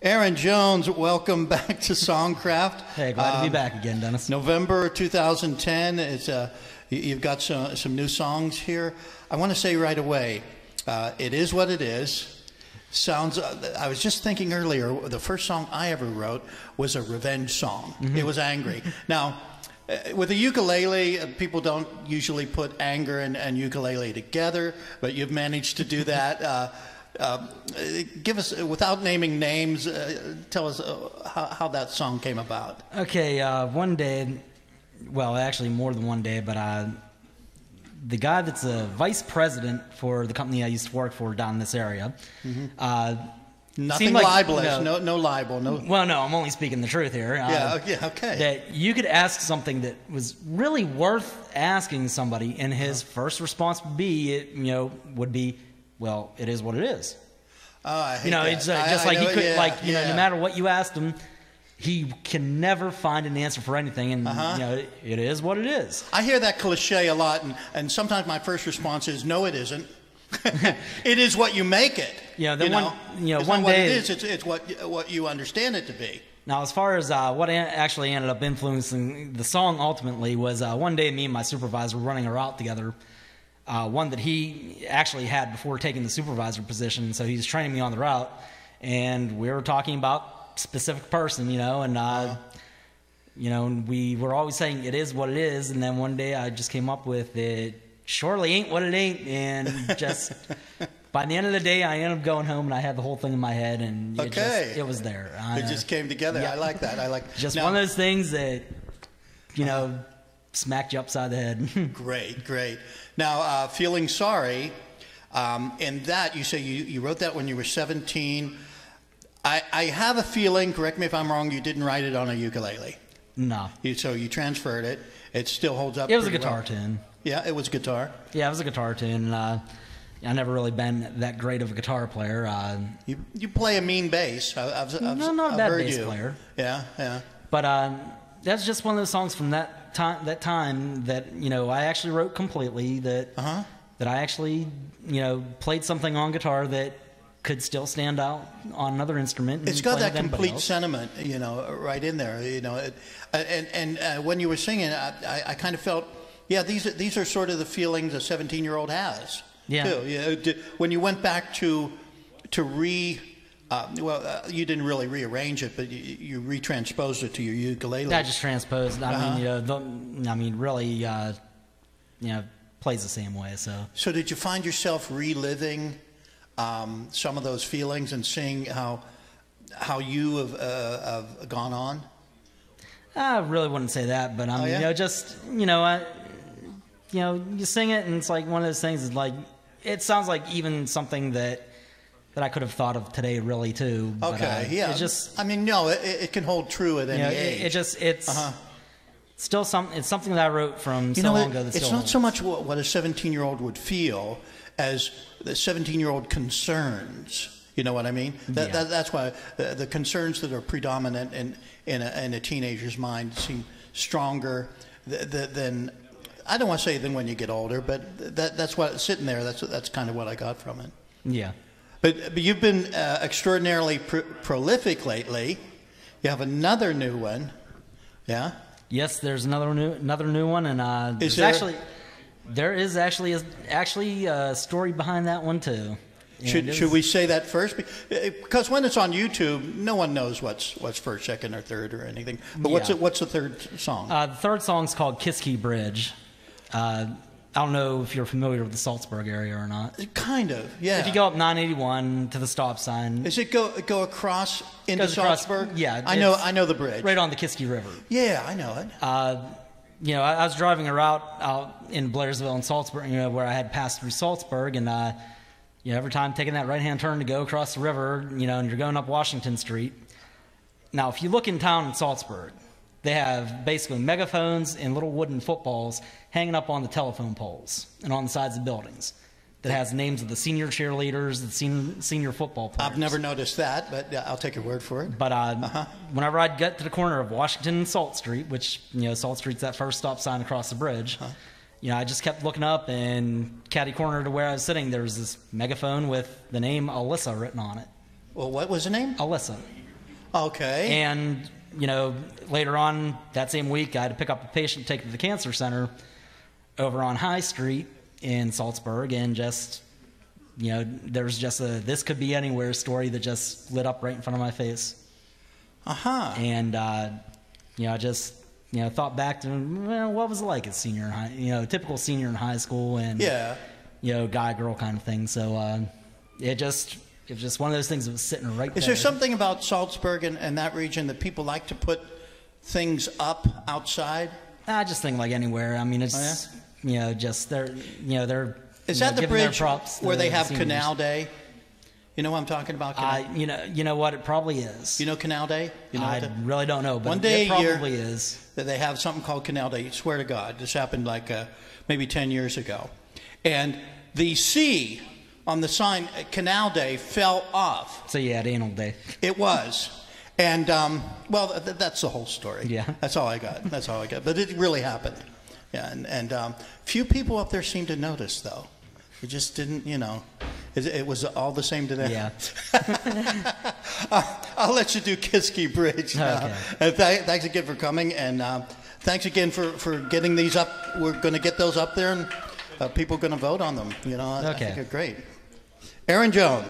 Aaron Jones, welcome back to Songcraft. Hey, glad to be back again, Dennis. November 2010. You've got some new songs here. I want to say right away, It Is What It Is. Sounds. I was just thinking earlier, the first song I ever wrote was a revenge song. Mm-hmm. It was angry. Now, with a ukulele, people don't usually put anger and ukulele together, but you've managed to do that. Give us, without naming names, tell us how that song came about. Okay, one day, well, actually more than one day, but the guy that's a vice president for the company I used to work for down in this area. Mm-hmm. Nothing like, libelous, no libel. No. Well, no, I'm only speaking the truth here. Yeah, okay. That you could ask something that was really worth asking somebody, and his first response would be, well, it is what it is. Oh, I hate that. It's just like he could, no matter what you asked him, he can never find an answer for anything, and it is what it is. I hear that cliche a lot, and sometimes my first response is, no, it isn't. It is what you make it. One not day what it is. It's what you understand it to be. Now, as far as what actually ended up influencing the song ultimately was one day me and my supervisor were running a route together. One that he actually had before taking the supervisor position, so he was training me on the route, and we were talking about a specific person, and we were always saying it is what it is, and then one day I just came up with it surely ain't what it ain't, and just by the end of the day I ended up going home and I had the whole thing in my head, and it was there. It just came together. Yeah. I like that. Just one of those things that smacked you upside the head. Great. Now, Feeling Sorry, and that, you say you wrote that when you were 17. I have a feeling, correct me if I'm wrong, you didn't write it on a ukulele. No. So you transferred it. It still holds up. It was a guitar tune. Yeah, it was guitar. Yeah, it was a guitar tune. I never really been that great of a guitar player. You play a mean bass. Not a bad bass player. Yeah. But that's just one of those songs from that time that I actually wrote completely. That I actually played something on guitar that could still stand out on another instrument. It's got that complete sentiment, right in there. And when you were singing, I kind of felt, yeah, these are sort of the feelings a 17-year-old has. Yeah. Too. When you went back to you didn't really rearrange it, but you retransposed it to your ukulele. I just transposed. Really, plays the same way. So did you find yourself reliving some of those feelings and seeing how you have gone on? I really wouldn't say that, but you sing it, and it's like one of those things. Is like it sounds like even something that I could have thought of today, really, too. But, yeah. It's just, it can hold true at any age. It's still something. It's something that I wrote from so long ago. It's not so much what a 17-year-old would feel as the 17-year-old concerns. You know what I mean? That's why the concerns that are predominant in a teenager's mind seem stronger than, I don't want to say than when you get older, but that's what's sitting there. That's kind of what I got from it. Yeah. But you've been extraordinarily prolific lately. You have another new one, yeah? Yes, there's another new one, and there is actually a story behind that one too. Should we say that first? Because when it's on YouTube, no one knows what's first, second, or third, or anything. But what's the third song? The third song's called Kiss Key Bridge. I don't know if you're familiar with the Salzburg area or not. Kind of, yeah. If you go up 981 to the stop sign. Does it go across into Salzburg? Yeah. I know the bridge. Right on the Kiski River. Yeah, I know it. I was driving a route out in Blairsville and Salzburg, where I had passed through Salzburg, and every time taking that right-hand turn to go across the river, and you're going up Washington Street. Now, if you look in town in Salzburg, they have basically megaphones and little wooden footballs hanging up on the telephone poles and on the sides of buildings that has names of the senior cheerleaders, the senior football players. I've never noticed that, but I'll take your word for it. But whenever I'd get to the corner of Washington and Salt Street, which, Salt Street's that first stop sign across the bridge, I just kept looking up, and catty corner to where I was sitting, there was this megaphone with the name Alyssa written on it. Well, what was the name? Alyssa. Okay. And, later on that same week, I had to pick up a patient, take him to the cancer center over on High Street in Salzburg, and just, there's just a "this could be anywhere" story that just lit up right in front of my face. Uh-huh. And, I just, thought back to, well, what was it like as senior in high, typical senior in high school, and, guy, girl kind of thing. So it was just one of those things that was sitting right there. Is there something about Salzburg and that region that people like to put things up outside? I just think like anywhere. I mean, it's, just they're. Is that the bridge where they have seniors. Canal Day? You know what I'm talking about? You know what? It probably is. You know Canal Day? I really don't know, but one day it probably is. That they have something called Canal Day. I swear to God, this happened like maybe 10 years ago, and the C on the sign Canal Day fell off. So you had Anal Day. It was, and that's the whole story. Yeah, that's all I got. That's all I got. But it really happened. Yeah, and few people up there seemed to notice though. It just didn't, It was all the same to them. Yeah. I'll let you do Kiski Bridge now. Okay. And thanks again for coming, and thanks again for getting these up. We're going to get those up there, and people are going to vote on them. I think they're great. Aaron Jones.